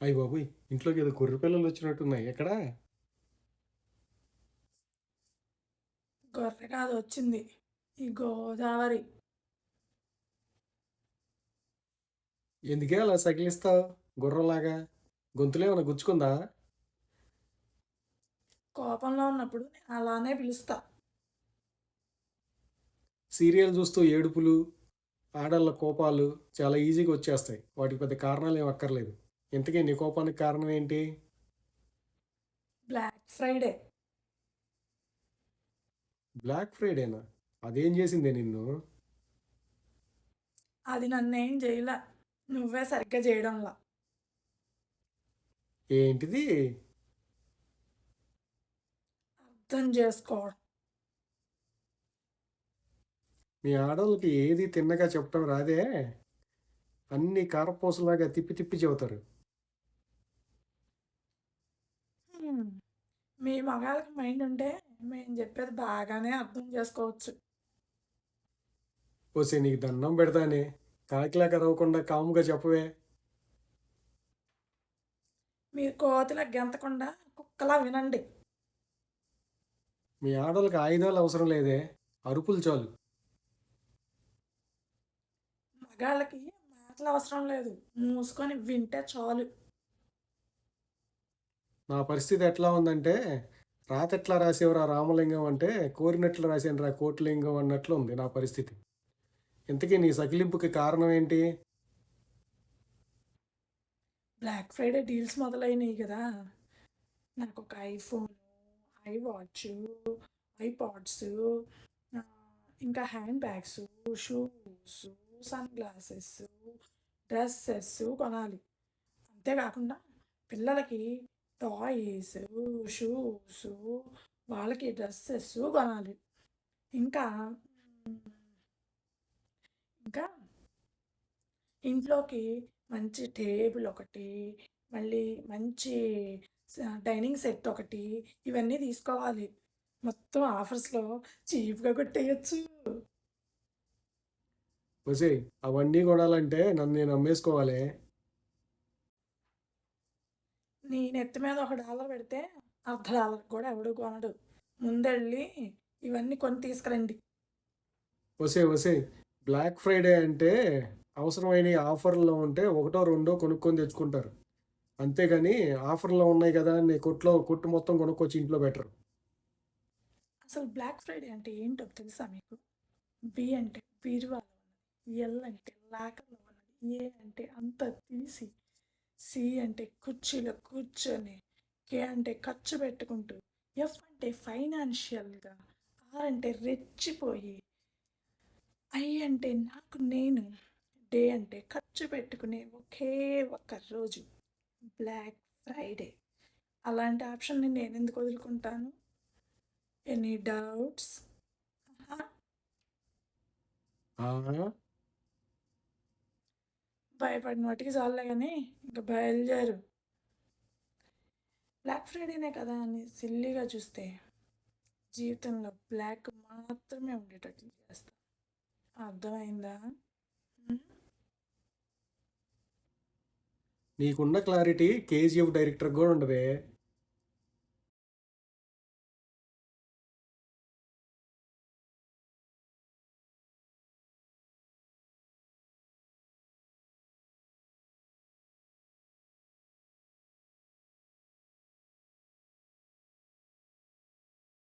అయ్య బాబోయ్! ఇంట్లోకి ఏదో గొర్రె పిల్లలు వచ్చినట్టున్నాయి. ఎక్కడా? గొర్రె కాదు వచ్చింది. ఈ గోదావరి. ఎందుకే అలా సకిలిస్తావు గుర్రంలాగా? గొంతులో ఏమైనా గుచ్చుకుందా? కోపంలో ఉన్నప్పుడు నేను అలానే పిలుస్తా. సీరియల్ చూస్తూ ఏడుపులు, ఆడళ్ళ కోపాలు చాలా ఈజీగా వచ్చేస్తాయి. వాటికి పెద్ద కారణాలు ఏమి అక్కర్లేదు. ఇంతకీ నీ కోపానికి కారణం ఏంటి? Black Friday. బ్లాక్ ఫ్రైడేనా? అదేం చేసిందే నిన్ను? అది నన్నేం చేయలే. నువ్వే సరిగ్గా చేయడంలా. ఏంటిది? అర్థం చేసుకోవడం. మీ ఆడోళ్ళకి ఏది తిన్నగా చెప్పడం రాదే? అన్ని కారపూసలాగా తిప్పి తిప్పి చెబుతారు. హ్మ్. మీ మగాళ్ళకి మైండ్ ఉంటే మేము చెప్పేది బాగానే అర్థం చేసుకోవచ్చు. ఓసే నీకు దండం పెడతానే. కాకిలాగా అరవకుండా కాముగా చెప్పవే. మీరు కోతిలా గెంతకుండా కుక్కలా వినండి. మీ ఆడోళ్ళకి ఆయుధాలు అవసరం లేదే, అరుపులు చాలు. మగాళ్ళకి మాటలు అవసరం లేదు. మూసుకొని వింటే చాలు. నా పరిస్థితి ఎట్లా ఉందంటే, రాత ఎట్లా రాసేవరా రామలింగం అంటే కోరినట్లు రాసాను రా కోటిలింగం అన్నట్లు ఉంది నా పరిస్థితి. ఇంతకీ నీ సకిలింపుకి కారణం ఏంటి? బ్లాక్ ఫ్రైడే డీల్స్ మొదలైనయి కదా! నాకొక ఐఫోను, ఐవాచు, ఐపాడ్సు, ఇంకా hand bags, shoes, sun glasses, dresses కొనాలి. అంతేకాకుండా పిల్లలకి టాయ్స్, షూసు, వాళ్ళకి డ్రెస్సెస్సు కొనాలి. ఇంకా హ్మ్, ఇంకా ఇంట్లోకి మంచి టేబుల్ ఒకటి, మళ్ళీ మంచి డైనింగ్ సెట్ ఒకటి, ఇవన్నీ తీసుకోవాలి. మొత్తం ఆఫర్స్‌లో చీప్‌గా కొట్టేయొచ్చు. ఒసేయ్ అవన్నీ కొనాలంటే నన్ను నేను అమ్మేసుకోవాలే. నీ నెత్తి మీద ఒక డాలర్ పెడితే అర్ధ డాలర్ కూడా ఎవడు కొనడు. ముందెళ్ళి ఇవన్నీ కొని తీసుకురండి. ఒసేయ్ బ్లాక్ ఫ్రైడే అంటే అవసరమైన ఆఫర్లో ఉంటే ఒకటో రెండో కొనుక్కొని తెచ్చుకుంటారు. అంతేగాని ఆఫర్లో ఉన్నాయి కదా అని కొట్టు మొత్తం కొనుక్కొచ్చి ఇంట్లో బెటరు. అసలు బ్లాక్ ఫ్రైడే అంటే ఏంటో తెలుసా మీకు? బి అంటే బీరువాలో ఉన్నది, ఎల్ అంటే లాకర్‌లో ఉన్నది, ఏ అంటే అంతా తీసి, సి అంటే కుర్చీలో కూర్చొని, కే అంటే ఖర్చు పెట్టుకుంటూ, ఎఫ్ అంటే ఫైనాన్షియల్‌గా, ఆర్ అంటే రెచ్చిపోయి, ఐ అంటే నాకు నేను, డే అంటే ఖర్చు పెట్టుకునే ఒకే ఒక్క రోజు బ్లాక్ ఫ్రైడే. అలాంటి ఆప్షన్‌ని నేనెందుకు వదులుకుంటాను? Any doubts? ఆహా! ఆ? భయపడిన మటికి చాలులే గానీ ఇంక బయలుదేరు. బ్లాక్ ఫ్రైడేనే కదా అని సిల్లీగా చూస్తే జీవితంలో బ్లాక్ మాత్రమే ఉండేటట్లు చేస్తా. అర్థమైందా? హ్మ్. నీకున్న క్లారిటీ కేజీఎఫ్ డైరెక్టర్ కూడా ఉండదే.